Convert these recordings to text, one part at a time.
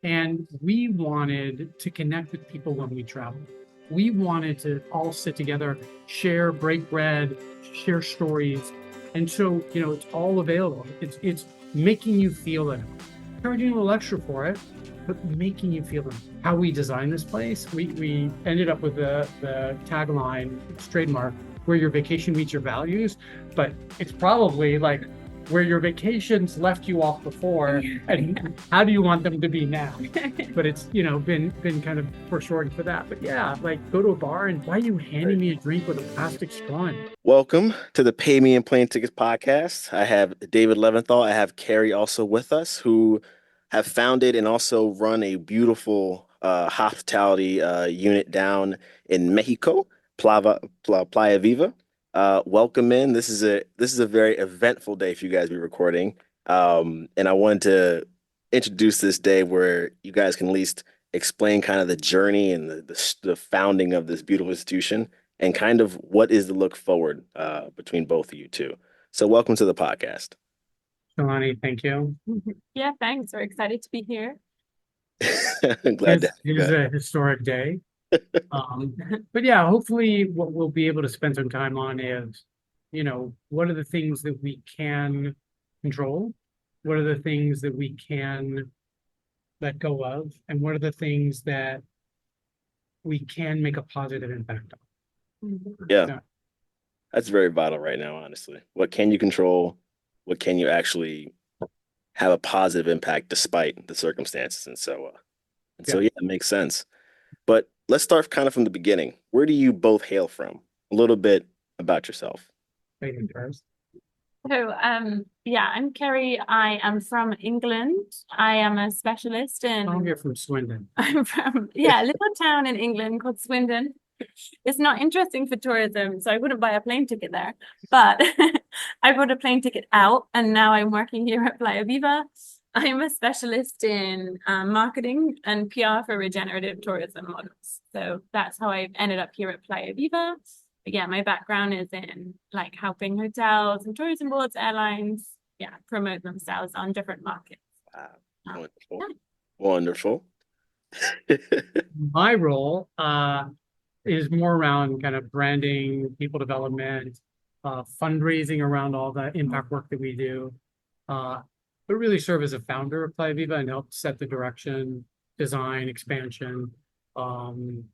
And we wanted to connect with people when we travel. We wanted to all sit together, share, break bread, share stories. And so, it's all available. It's making you feel it. Charging a little extra for it, but making you feel it. How we designed this place, we ended up with the tagline, it's trademark, where your vacation meets your values, but it's probably like where your vacations left you off before and how do you want them to be now? But it's been kind of foreshortened for that. But yeah, like go to a bar and why are you handing me a drink with a plastic straw in it? Welcome to the Pay Me and Plane Tickets podcast. I have David Leventhal. I have Carrie also with us, who have founded and also run a beautiful hospitality unit down in Mexico, Playa Viva. Welcome in. This is a very eventful day for you guys to be recording. And I wanted to introduce this day where you guys can at least explain kind of the journey and the founding of this beautiful institution and kind of what is the look forward between both of you two. So welcome to the podcast. Shalani, thank you. Yeah, thanks. We're excited to be here. Glad to It have you is guys. a historic day. Um, but yeah, hopefully what we'll be able to spend some time on is, what are the things that we can control? What are the things that we can let go of? And what are the things that we can make a positive impact on? Yeah, So, that's very vital right now, honestly. What can you control? What can you actually have a positive impact despite the circumstances? And so yeah, yeah, it makes sense. But let's start kind of from the beginning. Where do you both hail from? A little bit about yourself. ladies first. Yeah, I'm Kerry. I am from England. I am a specialist Oh, in, you're from Swindon. I'm from, yeah, a little town in England called Swindon. It's not interesting for tourism, so I wouldn't buy a plane ticket there. But I bought a plane ticket out, and now I'm working here at Playa Viva. I'm a specialist in marketing and PR for regenerative tourism models. So that's how I ended up here at Playa Viva. But yeah, my background is in like helping hotels and tourism boards, airlines, yeah, promote themselves on different markets. Wow, Um, wonderful. yeah. Wonderful. My role is more around kind of branding, people development, fundraising around all the impact work that we do. But really serve as a founder of Playa Viva and help set the direction, design, expansion, um,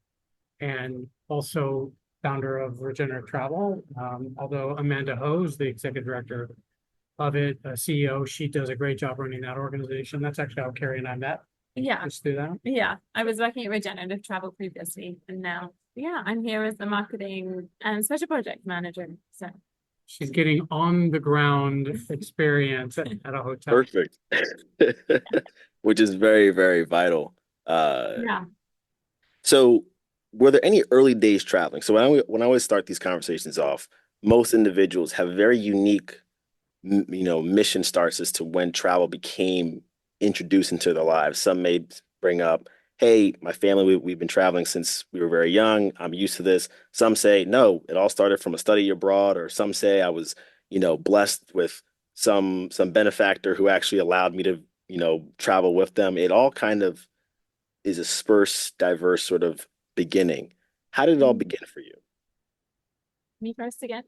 and also founder of Regenerative Travel. Although Amanda Ho is the executive director of it, CEO, she does a great job running that organization. That's actually how Carrie and I met. Yeah. Just through that. Yeah, I was working at Regenerative Travel previously, and now, yeah, I'm here as the marketing and special project manager. So, She's getting on the ground experience at a hotel. Perfect. Which is very, very vital. yeah. So were there any early days traveling? So when I always start these conversations off, most individuals have very unique, mission starts as to when travel became introduced into their lives. Some may bring up, "Hey, my family, we've been traveling since we were very young. I'm used to this." Some say, "No, it all started from a study abroad," or some say, "I was, blessed with some benefactor who actually allowed me to, travel with them." It all kind of is a sparse, diverse sort of beginning. How did it all begin for you? Me first again.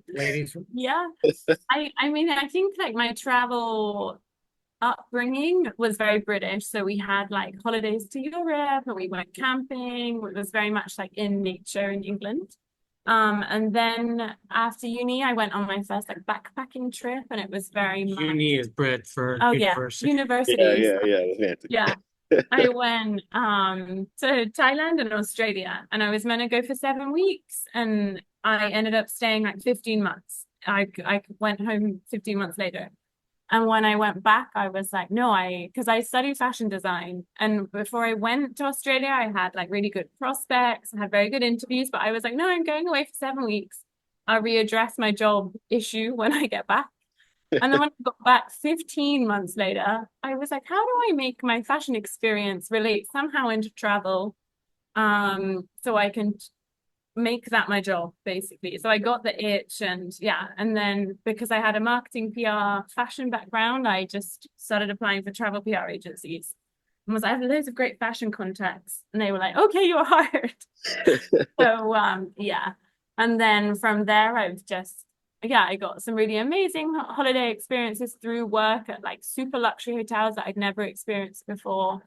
Ladies, Yeah. I mean, I think like my travel upbringing was very British. So we had like holidays to Europe and we went camping. It was very much like in nature in England. And then after uni, I went on my first like backpacking trip, and it was very much, uni is Brit for oh yeah, university. Yeah, universities. yeah, yeah. Fancy. Yeah. I went to Thailand and Australia, and I was meant to go for 7 weeks, and I ended up staying like 15 months. I went home 15 months later. And when I went back, I was like, no, because I studied fashion design. And before I went to Australia, I had like really good prospects, I had very good interviews, but I was like, no, I'm going away for 7 weeks. I'll readdress my job issue when I get back. And then when I got back 15 months later, I was like, how do I make my fashion experience relate somehow into travel? So I can make that my job, basically. So I got the itch, and yeah. And then because I had a marketing PR fashion background, I just started applying for travel PR agencies. and was like, I have loads of great fashion contacts. And they were like, okay, you're hired. So yeah. And then from there, I've just, yeah, I got some really amazing holiday experiences through work at like super luxury hotels that I'd never experienced before.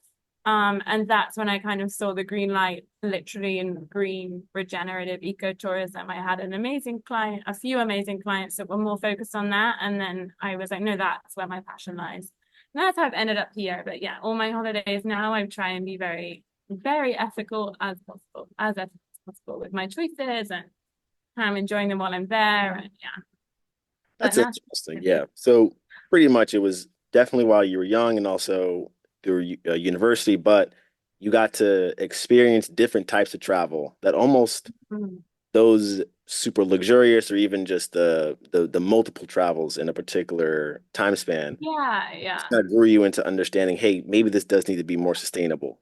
And that's when I kind of saw the green light, literally in green regenerative ecotourism. I had a few amazing clients that were more focused on that. And then I was like, no, that's where my passion lies. And that's how I've ended up here. But yeah, all my holidays now, I try and be very, very ethical as possible, as ethical as possible with my choices, and I'm enjoying them while I'm there. And yeah, but That's now, interesting. Yeah. So pretty much it was definitely while you were young and also through university, but you got to experience different types of travel that almost those super luxurious or even just the multiple travels in a particular time span yeah, yeah. kind of grew you into understanding, hey, maybe this does need to be more sustainable.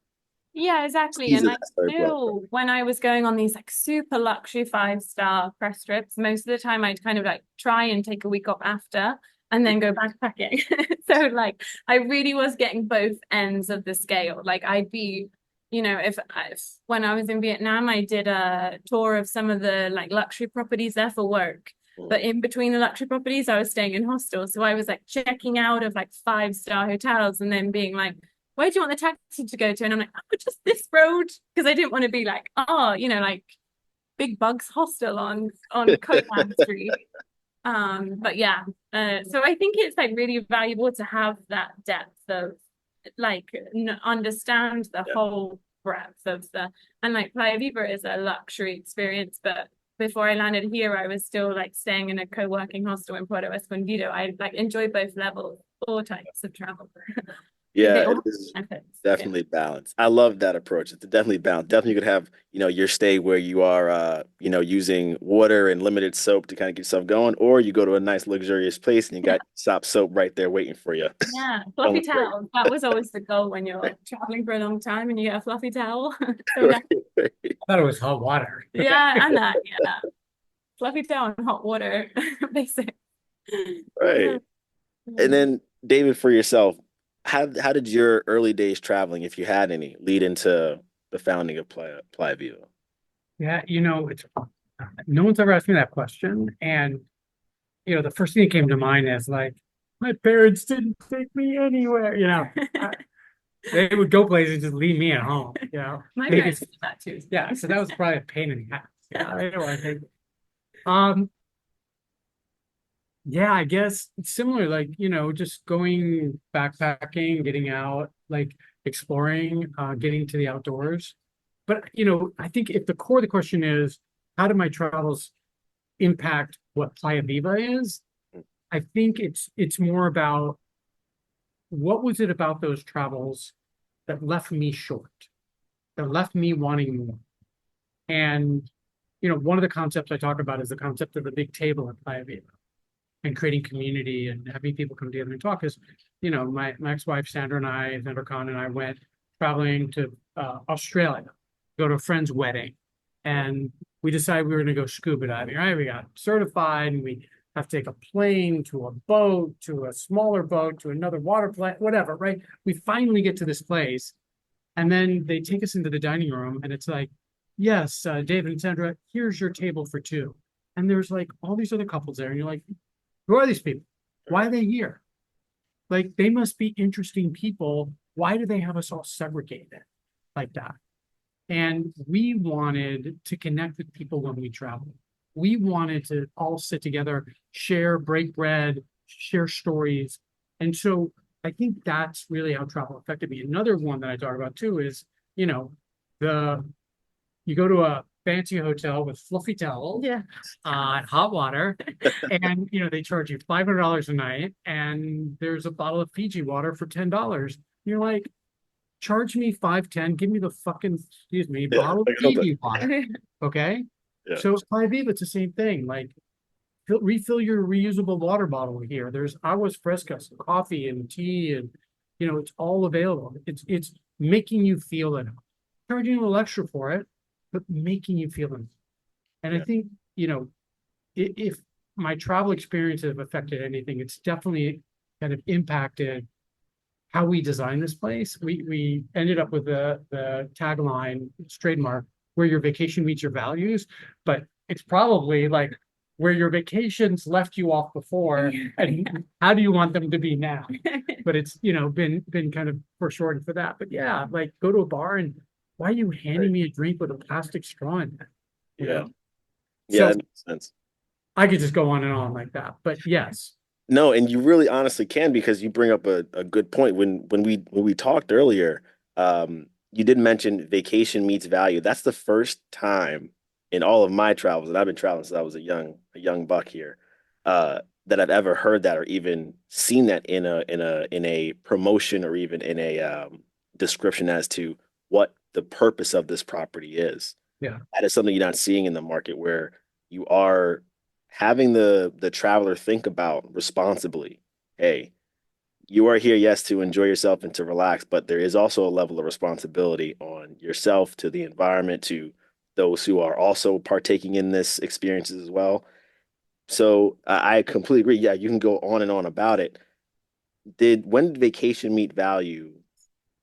Yeah, exactly. Easy And that like started growing. still, when I was going on these like super luxury 5-star press trips, most of the time I'd kind of like try and take a week off after and then go backpacking. So like I really was getting both ends of the scale. Like I'd be, if when I was in Vietnam, I did a tour of some of the like luxury properties there for work. Mm. But in between the luxury properties, I was staying in hostels. So I was like checking out of like 5-star hotels and then being like, where do you want the taxi to go to? And I'm like, oh, just this road. Because I didn't want to be like, oh, like Big Bugs Hostel on Copan Street. But yeah, so I think it's like really valuable to have that depth of like understand the Yeah. whole breadth of and like Playa Viva is a luxury experience, but before I landed here, I was still like staying in a co-working hostel in Puerto Escondido. I like enjoy both levels, all types of travel. Yeah, They all it is have benefits. Yeah. definitely balanced. I love that approach. It's definitely balanced. Definitely you could have, your stay where you are using water and limited soap to kind of get yourself going, or you go to a nice luxurious place and you got soap right there waiting for you. Yeah, fluffy Someone great. towel. That was always the goal when you're traveling for a long time and you get a fluffy towel. So Right, yeah, right. I thought it was hot water. yeah, and that, yeah, fluffy towel and hot water, basic. Right. And then David, for yourself, how did your early days traveling, if you had any, lead into the founding of Playa Viva? Yeah, it's no one's ever asked me that question. And the first thing that came to mind is like, my parents didn't take me anywhere, they would go places and just leave me at home, My maybe parents did that too. yeah, so that was probably a pain in the ass. Yeah, I know, I think. Um, yeah, I guess it's similar, like, just going backpacking, getting out, like exploring, getting to the outdoors. But, I think if the core of the question is, how do my travels impact what Playa Viva is? I think it's more about what was it about those travels that left me short, that left me wanting more. And, one of the concepts I talk about is the concept of the big table at Playa Viva and creating community and having people come together and talk. Because, my ex-wife Sandra Khan and I went traveling to Australia, go to a friend's wedding, and we decided we were going to go scuba diving. Right, we got certified, and we have to take a plane to a boat, to a smaller boat, to another water plant, whatever. Right, we finally get to this place, and then they take us into the dining room, and it's like, yes, David and Sandra, here's your table for two. And there's like all these other couples there, and you're like, who are these people? Why are they here? Like, they must be interesting people. Why do they have us all segregated like that? And we wanted to connect with people when we travel. We wanted to all sit together, share, break bread, share stories. And so I think that's really how travel affected me. Another one that I talk about too is, the you go to a fancy hotel with fluffy towels, Yeah. hot water, and they charge you $500 a night, and there's a bottle of Fiji water for $10. You're like, charge me 510, give me the fucking, excuse me, Yeah, bottle of like, Fiji water. Okay. yeah, So it's Playa Viva, it's the same thing. Like, refill your reusable water bottle here. There's aguas frescas, coffee and tea, and it's all available. It's making you feel it. Charging a little extra for it, but making you feel it. And I yeah, think, if my travel experience have affected anything, it's definitely kind of impacted how we designed this place. We ended up with the tagline, it's trademark, where your vacation meets your values, but it's probably like where your vacations left you off before, and how do you want them to be now? But it's, you know, been kind of foreshortened for that. But yeah, like go to a bar and why are you handing me a drink with a plastic straw in it? You Yeah. know? Yeah, So that makes sense. I could just go on and on like that. But yes, No, and you really honestly can, because you bring up a good point. When we talked earlier, you did mention vacation meets value. That's the first time in all of my travels, and I've been traveling since I was a young buck here, that I've ever heard that or even seen that in a promotion or even in a description as to what the purpose of this property is. yeah, That is something you're not seeing in the market, where you are having the traveler think about responsibly. Hey, you are here, yes, to enjoy yourself and to relax, but there is also a level of responsibility on yourself, to the environment, to those who are also partaking in this experiences as well. So I completely agree. Yeah, you can go on and on about it. When did vacation meet value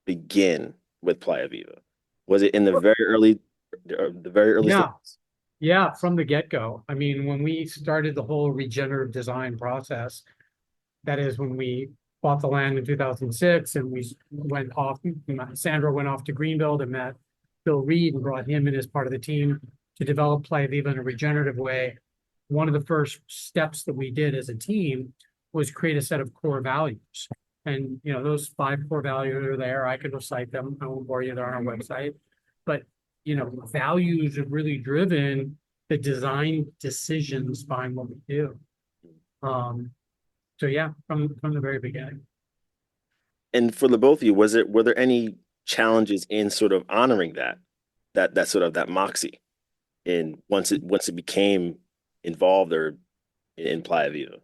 begin with Playa Viva? Was it in the very early yeah, stages? yeah, from the get-go. I mean, when we started the whole regenerative design process, that is when we bought the land in 2006 and we went off, Sandra went off to Greenville and met Bill Reed and brought him in as part of the team to develop Playa Viva in a regenerative way. One of the first steps that we did as a team was create a set of core values. And, you know, those 5 core values are there. I could recite them. I won't bore you. They're on our website. But, you know, values have really driven the design decisions behind what we do. Um, so yeah, from the very beginning. And for the both of you, were there any challenges in sort of honoring that sort of that moxie in once it became involved or in Playa Viva?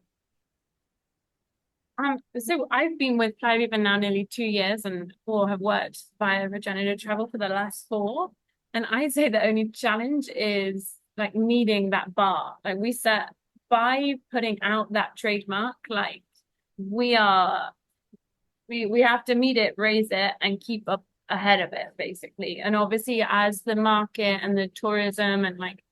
So I've been with Playa for now nearly 2 years and or have worked via regenerative travel for the last 4. And I'd say the only challenge is like needing that bar. Like we set by putting out that trademark, like we are we have to meet it, raise it, and keep up ahead of it, basically. And obviously, as the market and the tourism and like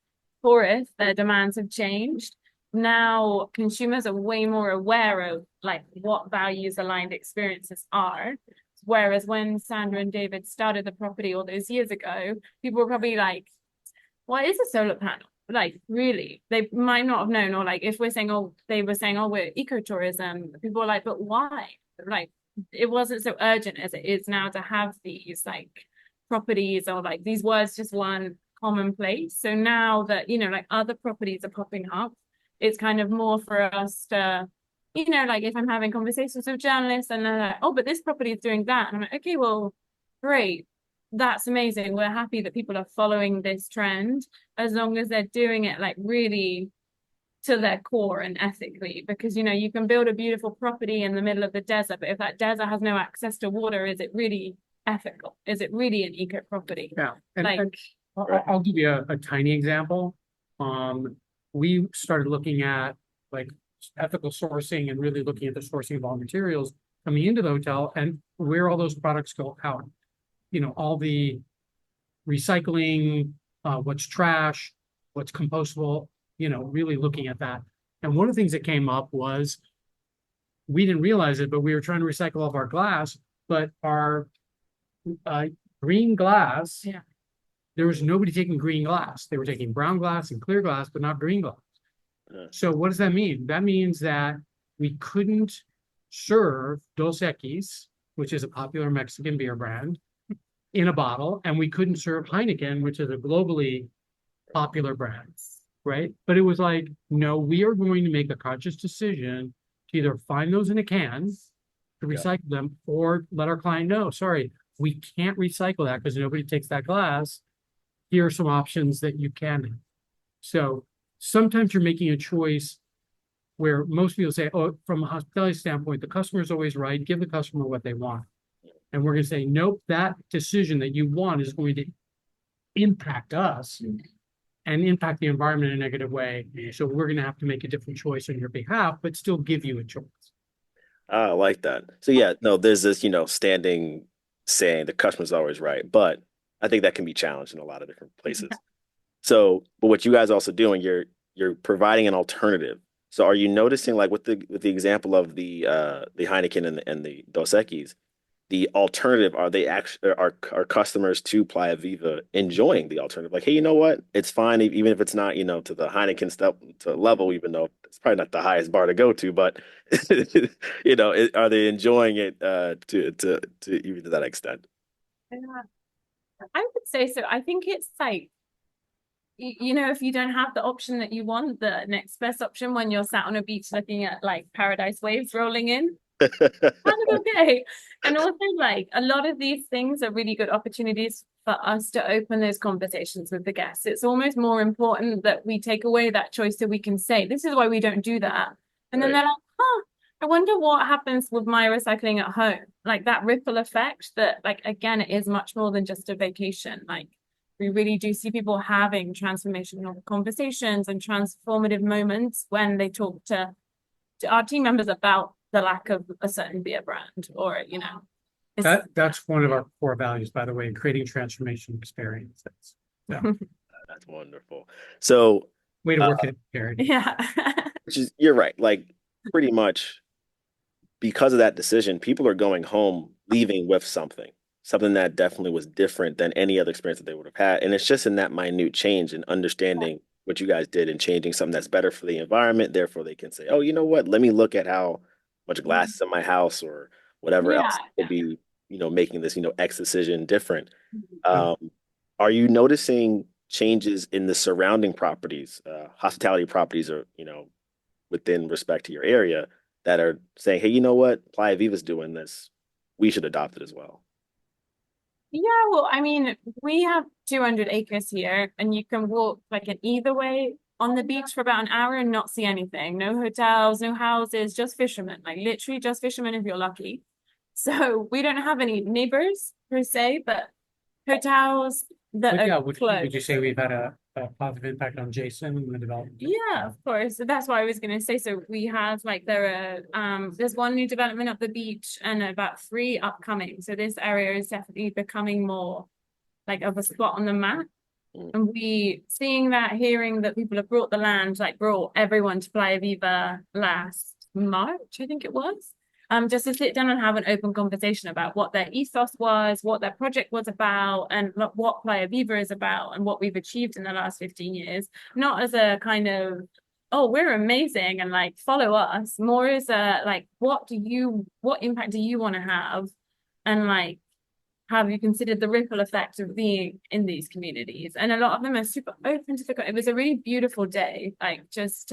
tourists, their demands have changed. Now consumers are way more aware of like what values aligned experiences are. Whereas when Sandra and David started the property all those years ago, people were probably like, what is a solar panel? Like, really? They might not have known, or like if we're saying, oh, they were saying, oh, we're ecotourism, people were like, but why? Like, it wasn't so urgent as it is now to have these like properties or like these words just weren't commonplace. So now that, you know, like other properties are popping up, it's kind of more for us to, you know, like if I'm having conversations with journalists and they're like, oh, but this property is doing that. And I'm like, okay, well, great. That's amazing. We're happy that people are following this trend as long as they're doing it like really to their core and ethically, because you know you can build a beautiful property in the middle of the desert, but if that desert has no access to water, is it really ethical? Is it really an eco property? Yeah, and, Like, and I'll give you a tiny example. We started looking at like ethical sourcing and really looking at the sourcing of all materials coming into the hotel and where all those products go out. You know, all the recycling, what's trash, what's compostable, you know, really looking at that. And one of the things that came up was we didn't realize it, but we were trying to recycle all of our glass, but our uh, green glass, yeah, there was nobody taking green glass. They were taking brown glass and clear glass, but not green glass. Uh, So what does that mean? That means that we couldn't serve Dos Equis, which is a popular Mexican beer brand, in a bottle, and we couldn't serve Heineken, which is a globally popular brand, right? But it was like, no, we are going to make a conscious decision to either find those in a can to Yeah. recycle them or let our client know, sorry, we can't recycle that because nobody takes that glass. Here are some options that you can. So sometimes you're making a choice where most people say, oh, from a hospitality standpoint, the customer is always right. Give the customer what they want. And we're going to say, nope, that decision that you want is going to impact us and impact the environment in a negative way. So we're going to have to make a different choice on your behalf, but still give you a choice. I like that. So yeah, no, there's this, standing saying the customer's always right, but I think that can be challenged in a lot of different places. So, but what you guys are also doing, you're providing an alternative. So are you noticing like with the example of the Heineken and the Dos Equis, the alternative, are they actually are customers to Playa Viva enjoying the alternative? Like, hey, you know what? It's fine even if it's not, to the Heineken step to level, even though it's probably not the highest bar to go to, but are they enjoying it to even to that extent? Yeah, I would say so. I think it's like, if you don't have the option that you want, the next best option when you're sat on a beach looking at like paradise waves rolling in, kind of okay. And also, like, a lot of these things are really good opportunities for us to open those conversations with the guests. It's almost more important that we take away that choice so we can say, this is why we don't do that. And then Right. they're like, huh, I wonder what happens with my recycling at home. Like that ripple effect that, like, again, it is much more than just a vacation. Like, we really do see people having transformational conversations and transformative moments when they talk to our team members about the lack of a certain beer brand, or it's That's one of our core values, by the way, creating transformation experiences. So, That's wonderful. So, way to uh, work it, Gary. yeah. which is you're right. Like pretty much because of that decision, people are going home leaving with something that definitely was different than any other experience that they would have had. And it's just in that minute change and understanding what you guys did and changing something that's better for the environment. Therefore, they can say, oh, you know what? Let me look at how much glass is in my house or whatever Yeah, else could be, making this, X decision different. Yeah. Um, are you noticing changes in the surrounding properties, hospitality properties, or, within respect to your area that are saying, hey, you know what? Playa Viva's doing this. We should adopt it as well. yeah. Well, I mean, we have 200 acres here, and you can walk like an either way on the beach for about an hour and not see anything. No hotels, no houses, just fishermen. Like literally just fishermen if you're lucky. So we don't have any neighbors per se, but hotels that But are yeah, would you closed. say we've had a positive impact on Jason and the development? Yeah, of course. So that's what I was gonna say. So we have like there's one new development up the beach and about three upcoming. So this area is definitely becoming more like of a spot on the map. Mm. And we seeing that, hearing that people have brought the land, like brought everyone to Playa Viva last March, I think it was. Just to sit down and have an open conversation about what their ethos was, what their project was about, and what Playa Viva is about, and what we've achieved in the last 15 years. Not as a kind of, oh, we're amazing and like follow us, more as a like, what impact do you want to have? And like, have you considered the ripple effect of being in these communities? And a lot of them are super open to it was a really beautiful day, like just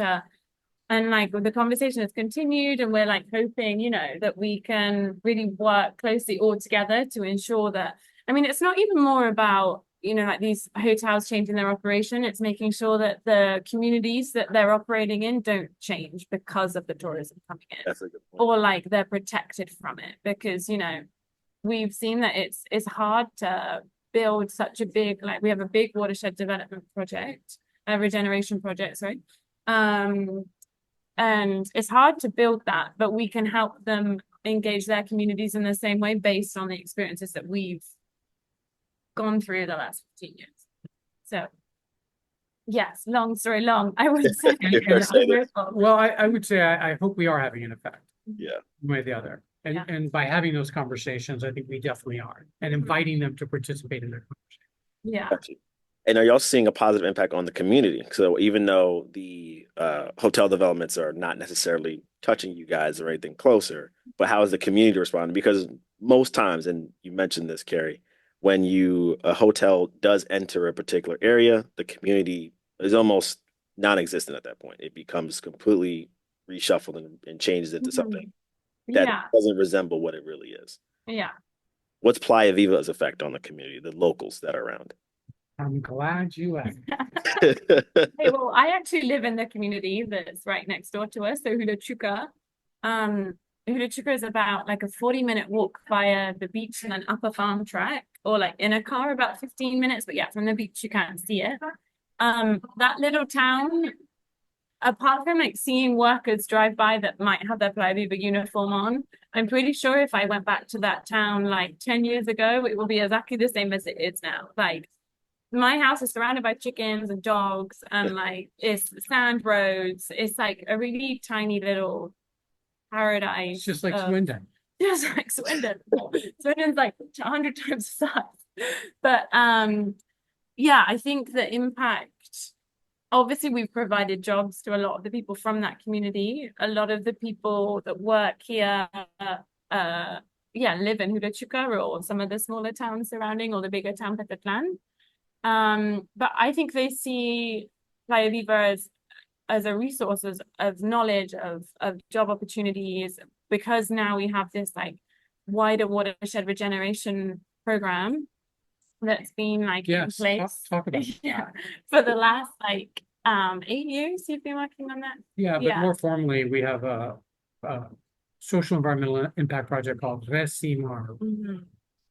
and like the conversation has continued, and we're like hoping, that we can really work closely all together to ensure that, I mean, it's not even more about, like these hotels changing their operation. It's making sure that the communities that they're operating in don't change because of the tourism coming in, That's a good point. or like they're protected from it, because, we've seen that it's hard to build such a big, like we have a big watershed development project, a regeneration project, sorry. And it's hard to build that, but we can help them engage their communities in the same way based on the experiences that we've gone through the last 15 years. So yes, long story long, I would say. You're saying that- Well, I would say I hope we are having an effect, yeah. one way or the other. And Yeah. and by having those conversations, I think we definitely are, and inviting them to participate in their conversation. Yeah. Gotcha. And are y'all seeing a positive impact on the community? So even though the hotel developments are not necessarily touching you guys or anything closer, but how is the community responding? Because most times, and you mentioned this, Carrie, when a hotel does enter a particular area, the community is almost non-existent at that point. It becomes completely reshuffled and changes into something Mhm. that Yeah. doesn't resemble what it really is. Yeah. What's Playa Viva's effect on the community, the locals that are around? I'm glad you asked. Hey, well, I actually live in the community that's right next door to us, so Hula Chuka. Hula Chuka is about like a 40-minute walk via the beach and an upper farm track, or like in a car about 15 minutes, but yeah, from the beach you can't see it. That little town apart from like seeing workers drive by that might have their Playa Viva uniform on, I'm pretty sure if I went back to that town like 10 years ago, it will be exactly the same as it is now. Like my house is surrounded by chickens and dogs, and like it's sand roads. It's like a really tiny little paradise. It's just like Swindon. Just like Swindon. Swindon's like 100 times the size. But yeah, I think the impact, obviously we've provided jobs to a lot of the people from that community. A lot of the people that work here live in Hudachuca or some of the smaller towns surrounding, or the bigger town Petatlan. But I think they see Playa Viva as a resource of knowledge, of job opportunities, because now we have this like wider watershed regeneration program that's been like in Yes, place talk about it. yeah, for the last like 8 years you've been working on that. Yeah, but more formally, we have a social environmental impact project called Resimar.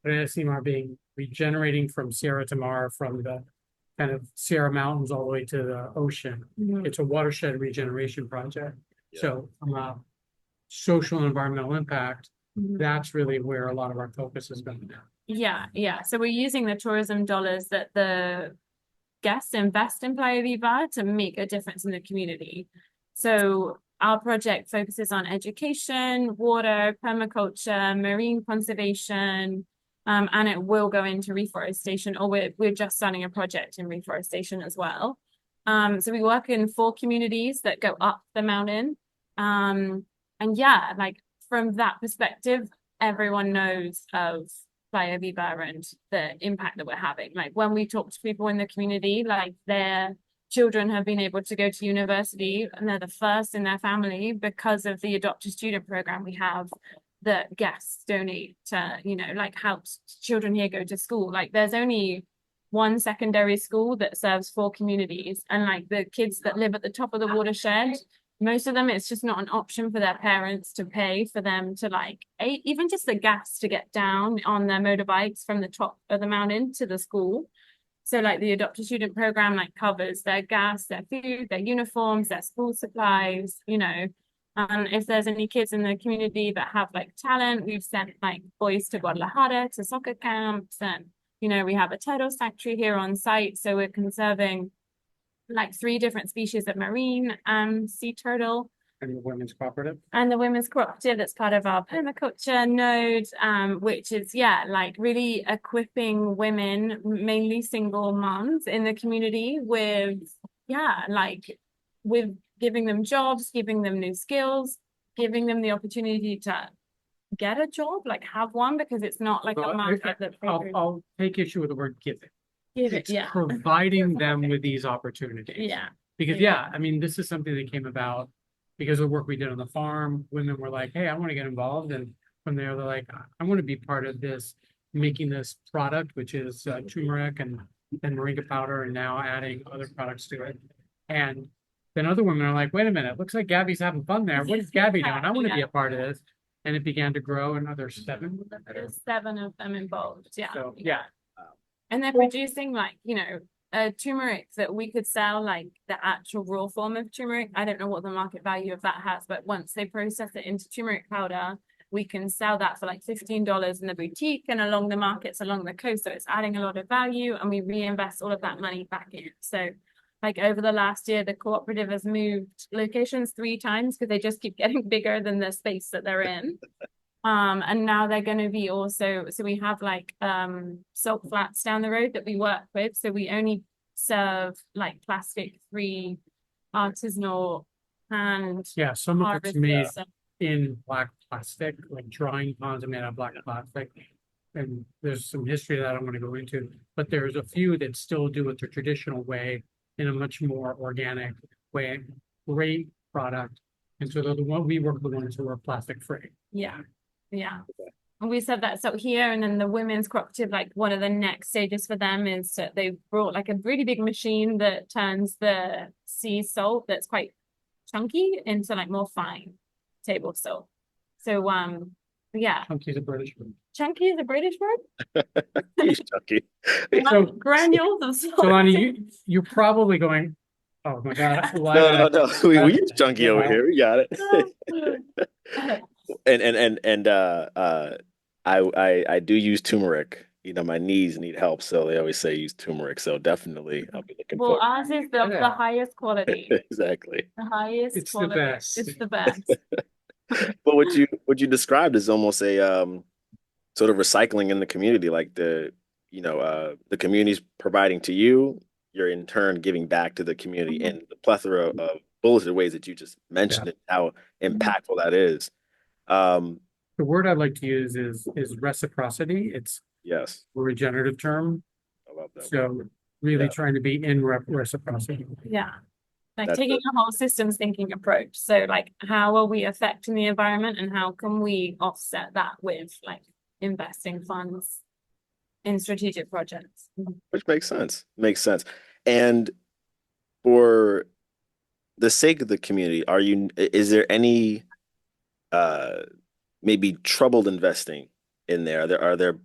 Resimar being regenerating from Sierra to Mar, from the kind of Sierra Mountains all the way to the ocean. It's a watershed regeneration project. Yeah. So social and environmental impact, that's really where a lot of our focus has been now. Yeah. So we're using the tourism dollars that the guests invest in Playa Viva to make a difference in the community. So our project focuses on education, water, permaculture, marine conservation, and it will go into reforestation, or we're just starting a project in reforestation as well. So we work in 4 communities that go up the mountain. And yeah, like from that perspective, everyone knows of Playa Viva and the impact that we're having. Like when we talk to people in the community, like their children have been able to go to university and they're the first in their family because of the adopt a student program we have that guests donate to, like helps children here go to school. Like there's only 1 secondary school that serves 4 communities, and like the kids that live at the top of the watershed, most of them, it's just not an option for their parents to pay for them to like even just the gas to get down on their motorbikes from the top of the mountain to the school. So like the adopt a student program like covers their gas, their food, their uniforms, their school supplies, and if there's any kids in the community that have like talent, we've sent like boys to Guadalajara to soccer camps, and we have a turtle sanctuary here on site, so we're conserving like 3 different species of marine and sea turtle. And the women's cooperative. And the women's cooperative that's part of our permaculture node, which is, like really equipping women, mainly single moms in the community with giving them jobs, giving them new skills, giving them the opportunity to get a job, like have one, because it's not like a market that I'll take issue with the word giving. It's providing them with these opportunities. Yeah. Because I mean, this is something that came about because of the work we did on the farm. Women were like, hey, I want to get involved. And from there, they're like, I want to be part of this, making this product, which is turmeric and moringa powder, and now adding other products to it. And then other women are like, wait a minute, looks like Gabby's having fun there. What is Gabby doing? I want to be a part of this. And it began to grow, and there's 7. There's 7 of them involved. Yeah. So, And they're producing like, turmeric that we could sell, like the actual raw form of turmeric. I don't know what the market value of that has, but once they process it into turmeric powder, we can sell that for like $15 in the boutique and along the markets along the coast. So it's adding a lot of value, and we reinvest all of that money back in. So like over the last year, the cooperative has moved locations 3 times because they just keep getting bigger than the space that they're in. And now they're going to be also, so we have like salt flats down the road that we work with. So we only serve like plastic-free artisanal hand. Yeah, some of it's made stuff. in black plastic, like drying ponds are made out of black plastic. And there's some history that I don't want to go into, but there's a few that still do it the traditional way in a much more organic way. Great product. And so the one we work with, the ones who are plastic free. Yeah. And we said that so here, and then the women's cooperative, like one of the next stages for them is that they brought like a really big machine that turns the sea salt that's quite chunky into like more fine table salt. So Chunky is a British word. Chunky is a British word? He's chunky. So granules of salt. So Lonnie, you're probably going, Oh my God, No. We use chunky over yeah. here. We got it. And I do use turmeric. You know, my knees need help, so they always say use turmeric. So definitely, I'll be looking Well, forward. ours is the Yeah. highest quality. Exactly. The highest It's the quality. best. It's the best. But what you described as almost a sort of recycling in the community, like the community's providing to you, you're in turn giving back to the community Mhm. in the plethora of bulleted ways that you just Yeah. mentioned and how Mhm. impactful that is. Um, The word I'd like to use is reciprocity. It's yes, a regenerative term. I love that word. So really Yeah, trying to be in reciprocity. Yeah. Like that's taking a whole systems thinking approach. So like how are we affecting the environment and how can we offset that with like investing funds in strategic projects? which makes sense. Makes sense. And for the sake of the community, is there any uh maybe troubled investing in there? Are there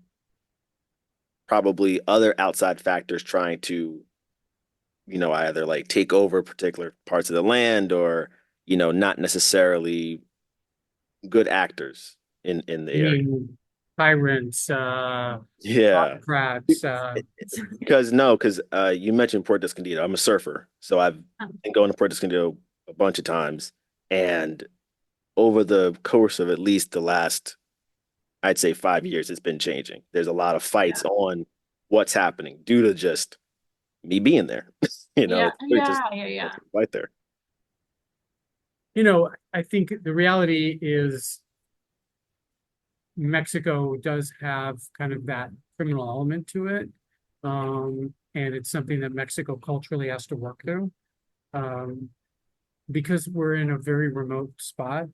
probably other outside factors trying to, either like take over particular parts of the land or, not necessarily good actors in the I area? mean, tyrants, Yeah. autocrats, Because you mentioned Puerto Escondido. I'm a surfer, so I've been going to Puerto Escondido a bunch of times, and over the course of at least the last, I'd say 5 years, it's been changing. There's a lot of fights yeah. on what's happening due to just me being there. Yeah, It's really just yeah. right there. I think the reality is Mexico does have kind of that criminal element to it. And it's something that Mexico culturally has to work through. Um, because we're in a very remote spot,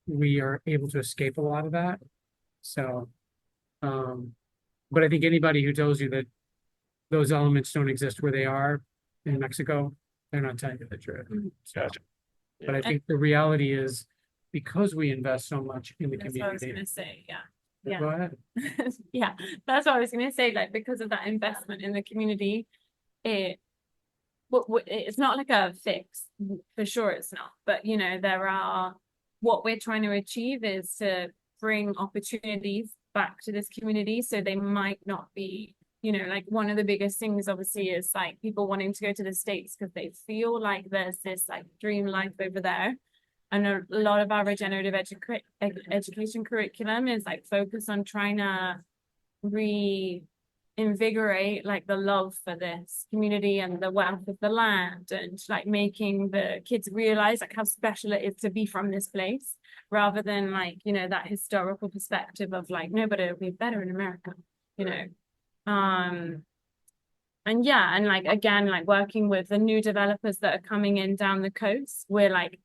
we are able to escape a lot of that. So, um, but I think anybody who tells you that those elements don't exist where they are in Mexico, they're not telling you the truth. So, Gotcha. but Yeah. I think the reality is because we invest so much in the That's what I was community. gonna say. Yeah. Go ahead. Yeah, that's what I was gonna say. Like because of that investment in the community, it it's not like a fix for sure. It's not, but there are what we're trying to achieve is to bring opportunities back to this community, so they might not be. Like one of the biggest things obviously is like people wanting to go to the States because they feel like there's this like dream life over there. And a lot of our regenerative education curriculum is like focused on trying to reinvigorate like the love for this community and the wealth of the land, and like making the kids realize like how special it is to be from this place, rather than like that historical perspective of like no, but it'll be better in America, you know. And yeah, and like again, like working with the new developers that are coming in down the coast, we're like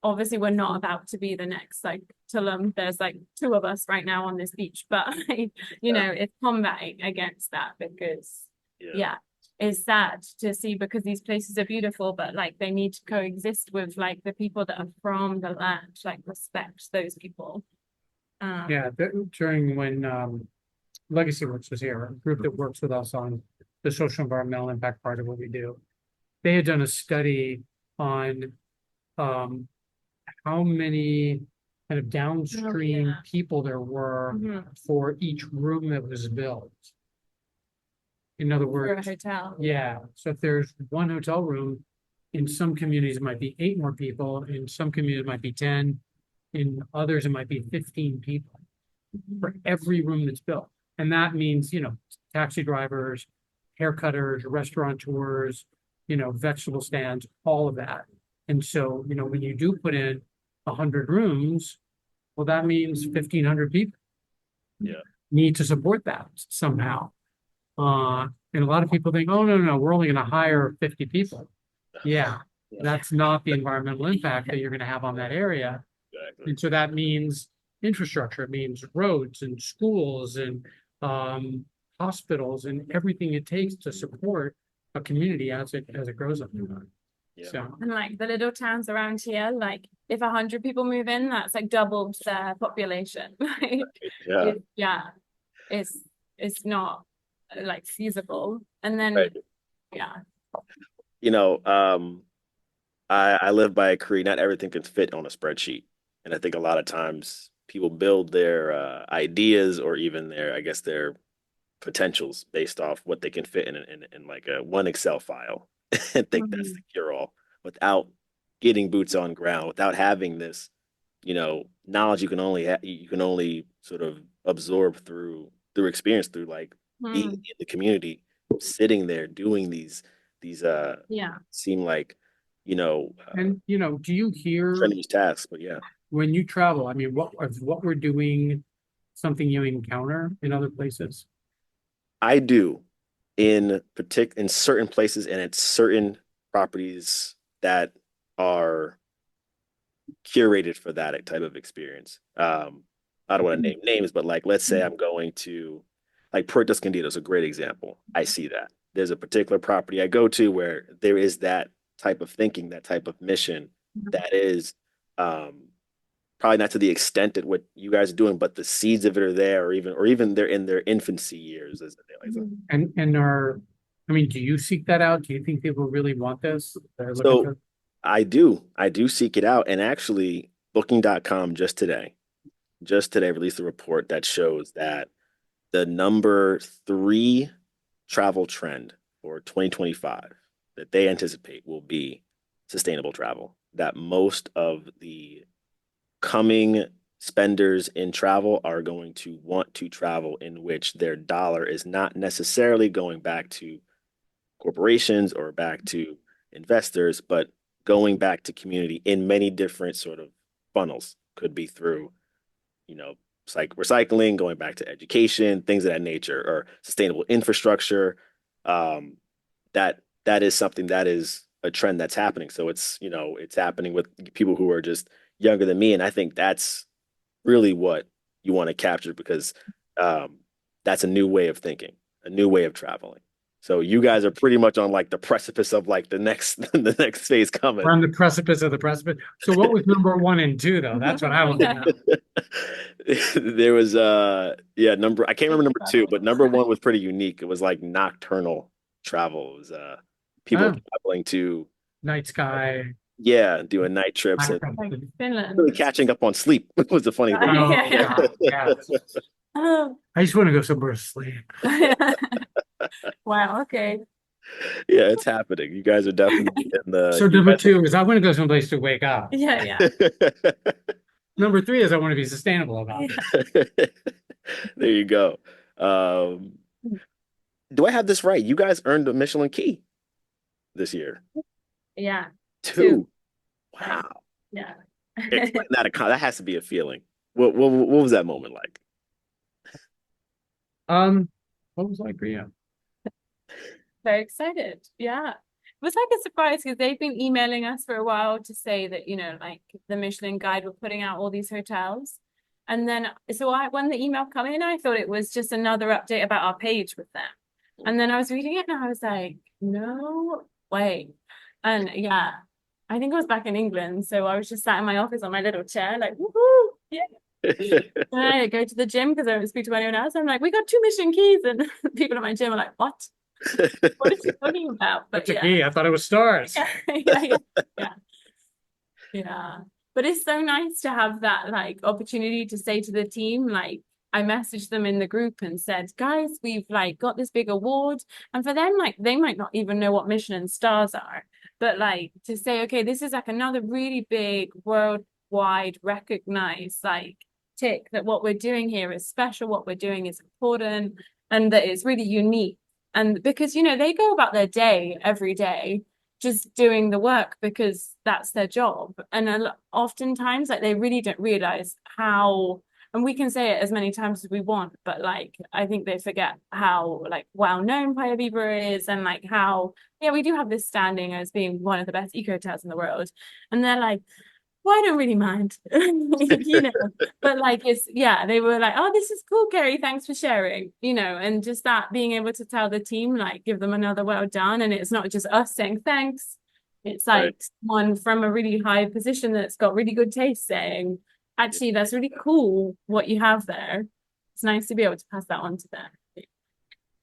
obviously we're not about to be the next like Tulum. There's like two of us right now on this beach, but it's combating against that because Yeah. it's sad to see because these places are beautiful, but like they need to coexist with like the people that are from the land, like respect those people. Yeah, during when Legacy Works was here, a group that works with us on the social environmental impact part of what we do, they had done a study on um, how many kind of downstream yeah. people there were Mhm. for each room that was built. In other For a words, hotel. yeah. So if there's one hotel room, in some communities it might be 8 more people, in some communities it might be 10, in others it might be 15 people for every room that's built. And that means, taxi drivers, haircutters, restaurateurs, vegetable stands, all of that. And so, when you do put in 100 rooms, well, that means 1,500 people Yeah. need to support that somehow. And a lot of people think, oh, no, we're only going to hire 50 people. Yeah, Yeah. that's not the environmental impact that you're going to have on that area. Exactly. And so that means infrastructure, it means roads and schools and hospitals and everything it takes to support a community as it grows up. Yeah. So And like the little towns around here, like if 100 people move in, that's like doubled their population. Like, Yeah. yeah, it's not like feasible. And then Right. yeah, you know, I live by a creed. Not everything can fit on a spreadsheet, and I think a lot of times people build their ideas or even their, I guess, their potentials based off what they can fit in like a one Excel file and think that's the Mhm. cure all without getting boots on ground, without having this, knowledge you can only sort of absorb through experience, through like being Hmm. in the community, sitting there doing these Yeah. seem like, you know, And, do you hear strenuous tasks, but yeah. when you travel, I mean, what we're doing, something you encounter in other places? I do in certain places and at certain properties that are curated for that type of experience. I don't want to name names, but like let's say I'm going to like Puerto Escondido is a great example. I see that. There's a particular property I go to where there is that type of thinking, that type of mission that is um probably not to the extent that what you guys are doing, but the seeds of it are there, or even they're in their infancy years, as they like to. Mhm. I mean, do you seek that out? Do you think people really want this? They're looking So for, I do seek it out. And actually, Booking.com just today released a report that shows that the number three travel trend for 2025 that they anticipate will be sustainable travel. That most of the coming spenders in travel are going to want to travel in which their dollar is not necessarily going back to corporations or back to investors, but going back to community in many different sort of funnels. Could be through, you know, recycling, going back to education, things of that nature, or sustainable infrastructure. Um, that is something that is a trend that's happening. So it's happening with people who are just younger than me, and I think that's really what you want to capture because um, that's a new way of thinking, a new way of traveling. So you guys are pretty much on like the precipice of like the next the next phase we're coming. on the precipice of the precipice. So what was number one and two, though? That's what I want to Yeah. know. There was yeah, number I can't remember Space number two, travel. but number one was pretty unique. It was like nocturnal travel. It was people Oh, traveling to night sky. yeah, doing night trips and Like really Finland. catching up on sleep was the funny thing. Yeah, Oh yeah. God, yeah. Oh. I just want to go somewhere to sleep. Wow, okay. Yeah, it's happening. You guys are definitely in the So you number guys two is I want to go someplace to wake up. Yeah, yeah. Number three is I want to be sustainable about it. there you go. Um, do I have this right? You guys earned a Michelin key this year. Yeah. Two. Two. Like, Wow. yeah. Explain that. That has to be a feeling. What was that moment like? What was like for you? Very excited. Yeah. It was like a surprise because they've been emailing us for a while to say that, like the Michelin Guide were putting out all these hotels. And then, when the email come in, I thought it was just another update about our page with them. And then I was reading it and I was like, no way. And yeah, I think I was back in England. So I was just sat in my office on my little chair, like, woohoo, yeah. And I go to the gym because I don't speak to anyone else. I'm like, we got two Michelin keys. And people at my gym are like, what is she talking about? But That's a yeah, key. I thought it was stars. yeah, yeah, yeah. But it's so nice to have that like opportunity to say to the team, like I messaged them in the group and said, guys, we've like got this big award. And for them, like they might not even know what Michelin stars are, but like to say, okay, this is like another really big worldwide recognized like tick that what we're doing here is special, what we're doing is important, and that it's really unique. And because they go about their day every day just doing the work because that's their job. And oftentimes, like they really don't realize how, and we can say it as many times as we want, but like I think they forget how like well known Playa Viva is, and like how yeah we do have this standing as being one of the best eco hotels in the world, and they're like, well, I don't really mind, but like yeah, they were like, oh, this is cool, Kerry, thanks for sharing, and just that being able to tell the team, like, give them another well done. And it's not just us saying thanks, it's Right. like someone from a really high position that's got really good taste saying, actually, that's really cool what you have there. It's nice to be able to pass that on to them.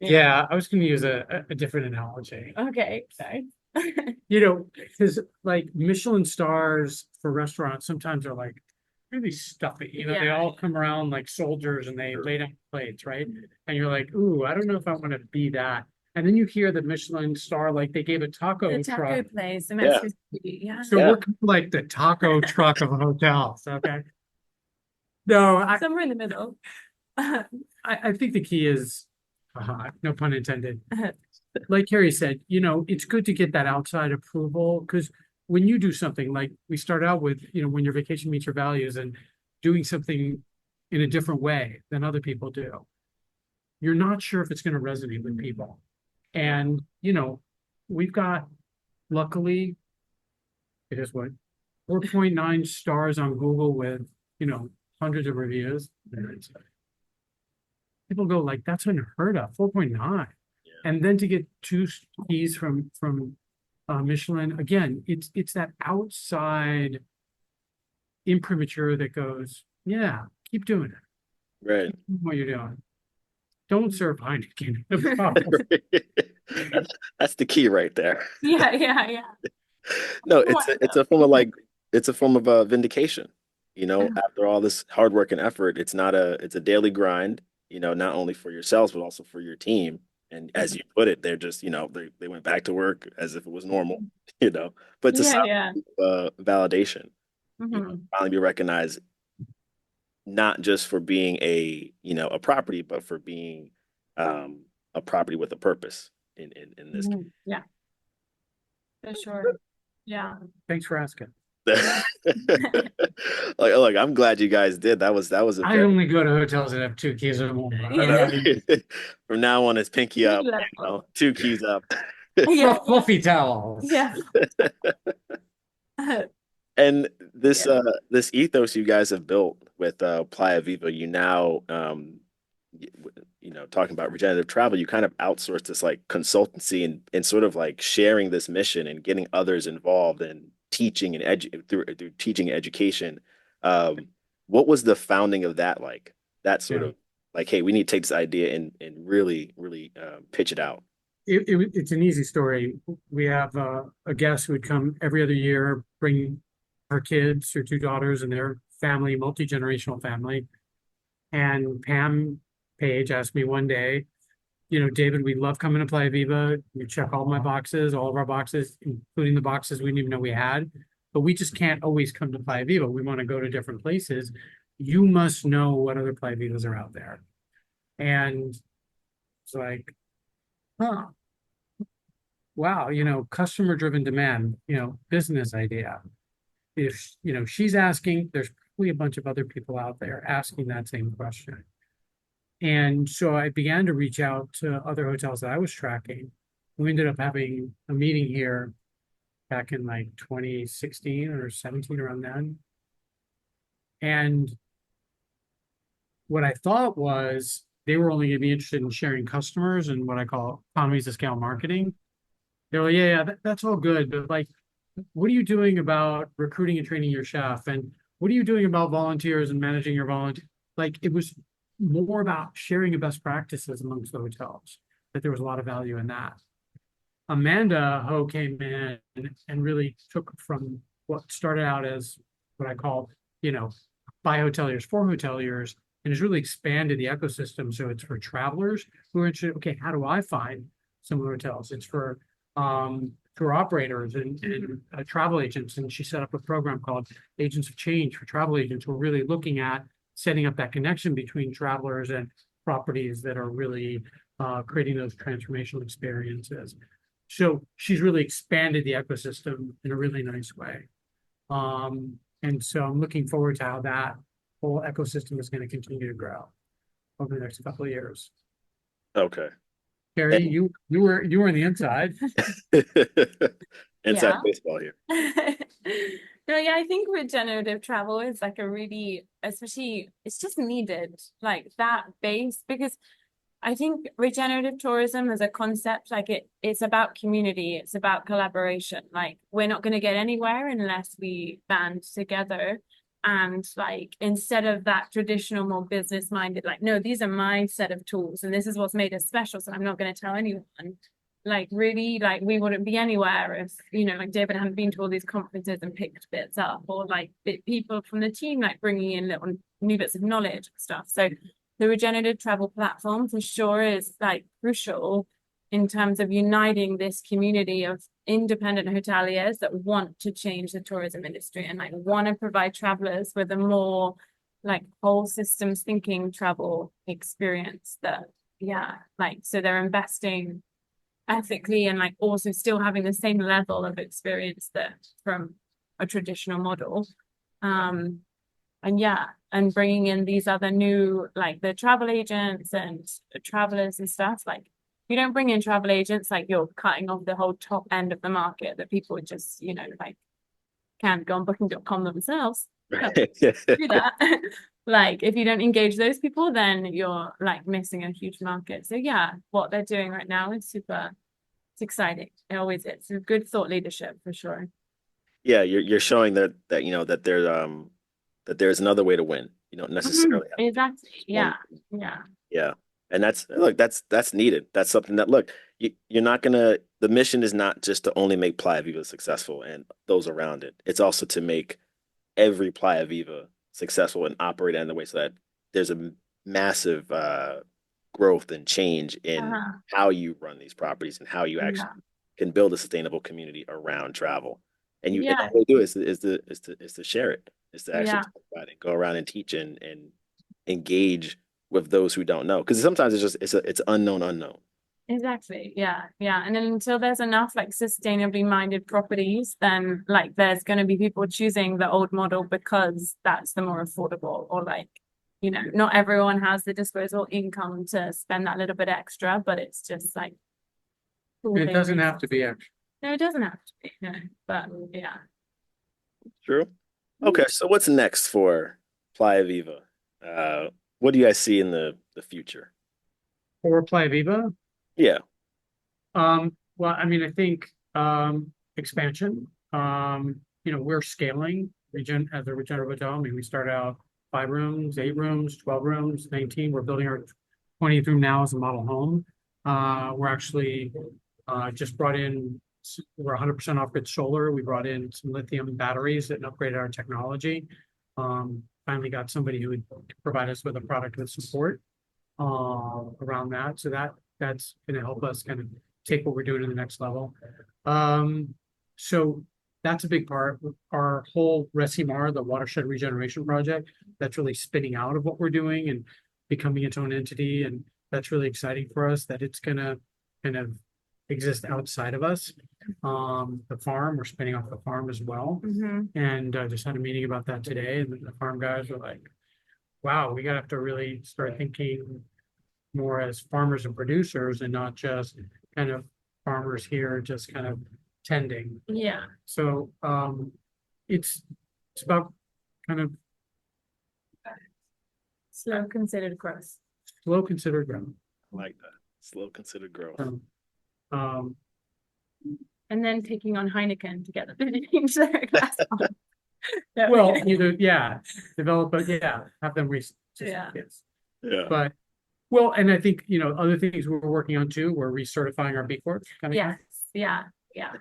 Yeah. Yeah, I was going to use a different analogy. Okay. Sorry. You know, because like Michelin stars for restaurants sometimes are like really stuffy. You know, they Yeah. all come around like soldiers and they lay down plates, right? And you're like, ooh, I don't know if I want to be that. And then you hear the Michelin star, like they gave a taco The taco truck. place, the Yeah. Mexican city, yeah. So Yeah. we're kind of like the taco truck of hotels. Okay. No, Somewhere in the middle. I think the key is, no pun intended. Like Carrie said, you know, it's good to get that outside approval because when you do something like we start out with, you know, when your vacation meets your values and doing something in a different way than other people do, you're not sure if it's going to resonate with people. And, you know, we've got, luckily, it is what, 4.9 stars on Google with, you know, hundreds of reviews. People go like, that's unheard of, 4.9. And then to get two keys from Michelin, again, it's that outside imprimatur that goes, yeah, keep doing it. Right. Keep what you're doing. Don't serve Heineken. That's the key right there. Yeah, yeah, yeah. No, What it's though? a form of like it's a form of vindication. You know, Uh, after all this hard work and effort, it's a daily grind, you know, not only for yourselves, but also for your team. And as you put it, they're just, you know, they went back to work as if it was normal, you know. But it's a Yeah, sign yeah. of validation, you know, Hmm. finally be recognized not just for being a, you know, a property, but for being a property with a purpose in this case. Yeah, for sure. Yeah. Thanks for asking. Like, I'm glad you guys did. That was a I very only go to hotels that have two keys or more. I Yeah. know. From now on it's pinky up, you Mid-level. know, two keys up. Yeah, Fluffy towels. yeah. And this Yeah. this ethos you guys have built with Playa Viva, you now you know, talking about regenerative travel, you kind of outsource this like consultancy and sort of like sharing this mission and getting others involved and teaching and through teaching and education. Um, what was the founding of that like? That sort Yeah. of like, hey, we need to take this idea and really pitch it out. It's an easy story. We have a guest who would come every other year, bring her kids, her two daughters, and their family, multi-generational family. And Pam Page asked me one day, you know, David, we love coming to Playa Viva. You check all my boxes, all of our boxes, including the boxes we didn't even know we had. But we just can't always come to Playa Viva. We want to go to different places. You must know what other Playa Vivas are out there. And it's like, huh, wow, you know, customer driven demand, you know, business idea. If, you know, she's asking, there's probably a bunch of other people out there asking that same question. And so I began to reach out to other hotels that I was tracking. We ended up having a meeting here back in like 2016 or 17 around then. And what I thought was they were only going to be interested in sharing customers and what I call economies of scale marketing. They're like, yeah, that's all good, but like, what are you doing about recruiting and training your chef? And what are you doing about volunteers and managing your volunteer? Like, it was more about sharing the best practices amongst the hotels, that there was a lot of value in that. Amanda Ho came in and really took from what started out as what I call, you know, by hoteliers for hoteliers, and has really expanded the ecosystem. So it's for travelers who are interested. Okay, how do I find some hotels? It's for tour operators and travel agents. And she set up a program called Agents of Change for travel agents who are really looking at setting up that connection between travelers and properties that are really creating those transformational experiences. So she's really expanded the ecosystem in a really nice way. And so I'm looking forward to how that whole ecosystem is going to continue to grow over the next couple of years. Okay. Carrie, And you were on the inside. inside Yeah. baseball here. No, yeah, I think regenerative travel is like a really, especially, it's just needed, like that base, because I think regenerative tourism as a concept, like it's about community, it's about collaboration. Like we're not going to get anywhere unless we band together. And like instead of that traditional, more business minded, like, no, these are my set of tools and this is what's made us special. So I'm not going to tell anyone. Like really, like we wouldn't be anywhere if, you know, like David hadn't been to all these conferences and picked bits up, or like people from the team like bringing in little new bits of knowledge and stuff. So the regenerative travel platform for sure is like crucial in terms of uniting this community of independent hoteliers that want to change the tourism industry and like want to provide travelers with a more like whole systems thinking travel experience that, yeah, like so they're investing ethically and like also still having the same level of experience that from a traditional model. And yeah, and bringing in these other new, like the travel agents and the travelers and stuff. Like, if you don't bring in travel agents, like you're cutting off the whole top end of the market that people would just, you know, like can't go on booking.com themselves. Do that. Like, if you don't engage those people, then you're like missing a huge market. So yeah, what they're doing right now is super, it's exciting. It always is. It's good thought leadership for sure. Yeah, you're showing that you know that there's another way to win. You don't necessarily have to do Exactly. one. Yeah. Yeah. Yeah. And that's needed. That's something that look, you're not gonna the mission is not just to only make Playa Viva successful and those around it. It's also to make every Playa Viva successful and operate in the way so that there's a massive growth and change in Uh-huh. how you run these properties and how you actually Yeah. can build a sustainable community around travel. And Yeah. all we do is to share it, is to actually Yeah. talk about it, go around and teach and engage with those who don't know. Because sometimes it's unknown unknown. Exactly. Yeah. Yeah. And then until there's enough like sustainably minded properties, then like there's going to be people choosing the old model because that's the more affordable, or like, you know, not everyone has the disposable income to spend that little bit extra, but it's just like cool It thing. doesn't have to be extra. No, it doesn't have to be. No, but yeah. True. Okay, so what's next for Playa Viva? Uh, what do you guys see in the future? For Playa Viva, Yeah. well, I mean, I think expansion. You know, we're scaling as a regenerative hotel. I mean, we start out 5 rooms, 8 rooms, 12 rooms, 19. We're building our 20th room now as a model home. We're actually just brought in, we're 100% off grid solar. We brought in some lithium batteries that upgraded our technology. Finally got somebody who would provide us with a product with support around that. So that's going to help us kind of take what we're doing to the next level. So that's a big part. Our whole Resimar, the watershed regeneration project, that's really spinning out of what we're doing and becoming its own entity. And that's really exciting for us that it's going to kind of exist outside of us. The farm, we're spinning off the farm as well. And just had a meeting about that today. And the farm guys were like, wow, we gotta have to really start thinking more as farmers and producers and not just kind of farmers here, just kind of tending. Yeah. So it's about kind of Slow considered growth. slow considered growth. I like that. Slow considered growth. Um, And then taking on Heineken to get the finishing glass on. well, either develop have them Yeah. yes. Yeah. But well, and I think other things we're working on too. We're recertifying our B Corp. Yes. Yeah. Yeah.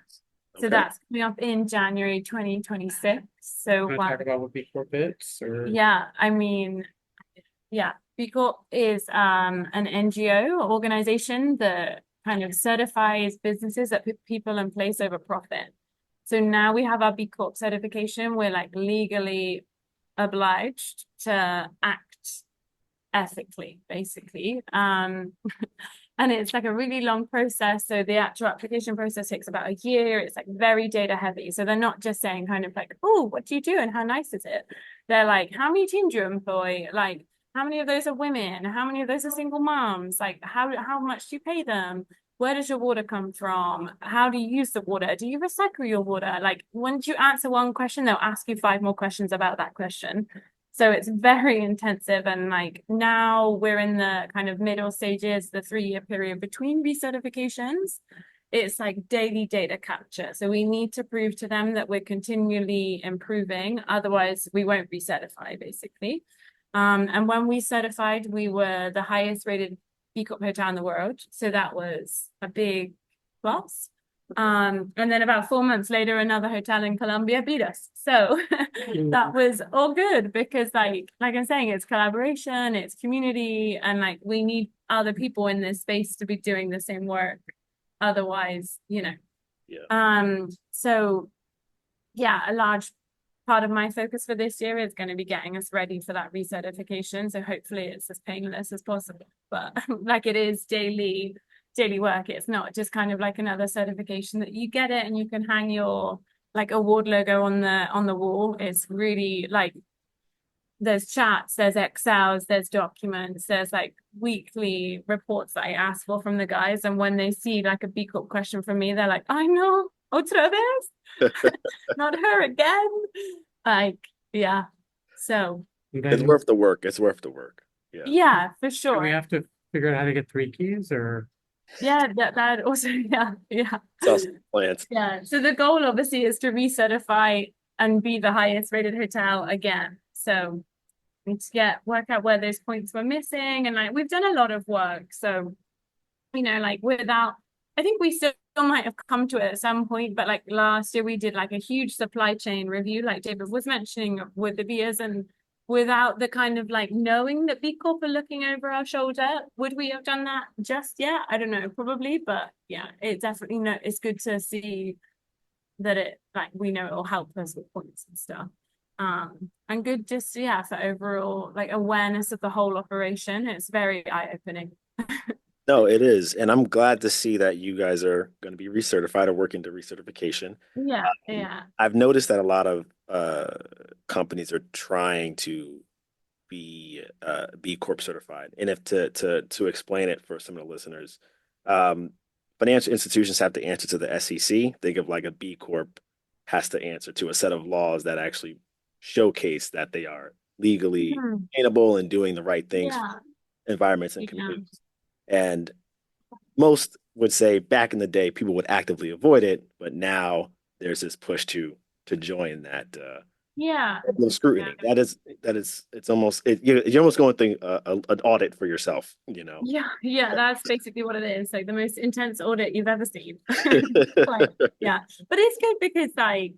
So Okay. that's coming up in January 2026. So Want to talk about what B Corp is, or yeah, I mean, yeah, B Corp is an NGO organization that kind of certifies businesses that put people in place over profit. So now we have our B Corp certification. We're like legally obliged to act ethically, basically. And it's like a really long process. So the actual application process takes about a year. It's like very data heavy. So they're not just saying kind of like, oh, what do you do and how nice is it? They're like, how many team do you employ? Like, how many of those are women? How many of those are single moms? Like, how much do you pay them? Where does your water come from? How do you use the water? Do you recycle your water? Like, once you answer one question, they'll ask you 5 more questions about that question. So it's very intensive. And like now we're in the kind of middle stages, the 3-year period between recertifications. It's like daily data capture. So we need to prove to them that we're continually improving. Otherwise, we won't recertify, basically. And when we certified, we were the highest rated B Corp hotel in the world. So that was a big plus. And then about 4 months later, another hotel in Colombia beat us. So that was all good because like I'm saying, it's collaboration, it's community, and like we need other people in this space to be doing the same work. Otherwise, so yeah, a large part of my focus for this year is going to be getting us ready for that recertification. So hopefully it's as painless as possible. But like it is daily work. It's not just kind of like another certification that you get it and you can hang your like award logo on the wall. It's really like there's chats, there's Excels, there's documents, there's like weekly reports that I ask for from the guys. And when they see like a B Corp question from me, they're like, I know, otra vez, not her again. Like, yeah. So It's worth the work. It's worth the work. Yeah. yeah, for Do sure. we have to figure out how to get 3 keys or? Yeah, that also, yeah. It's also plans. Yeah. So the goal obviously is to recertify and be the highest rated hotel again. So to work out where those points were missing. And like we've done a lot of work. So, like I think we still might have come to it at some point, but like last year we did like a huge supply chain review, like David was mentioning with the beers, and without the kind of like knowing that B Corp are looking over our shoulder, would we have done that just yet? I don't know, probably, but yeah, it definitely it's good to see that it like we know it'll help us with points and stuff. And good just for overall like awareness of the whole operation. It's very eye-opening. No, it is. And I'm glad to see that you guys are going to be recertified or working to recertification. Yeah. I've noticed that a lot of companies are trying to be B Corp certified. And if to explain it for some of the listeners, um, financial institutions have to answer to the SEC. Think of like a B Corp has to answer to a set of laws that actually showcase that they are legally Mhm. sustainable and doing the right things Yeah. for environments and Yeah. communities. And most would say back in the day, people would actively avoid it, but now there's this push to join that Yeah. level of scrutiny. It's almost you're almost going through an audit for yourself, you know. Yeah, that's basically what it is. Like the most intense audit you've ever seen. Like, yeah. But it's good because like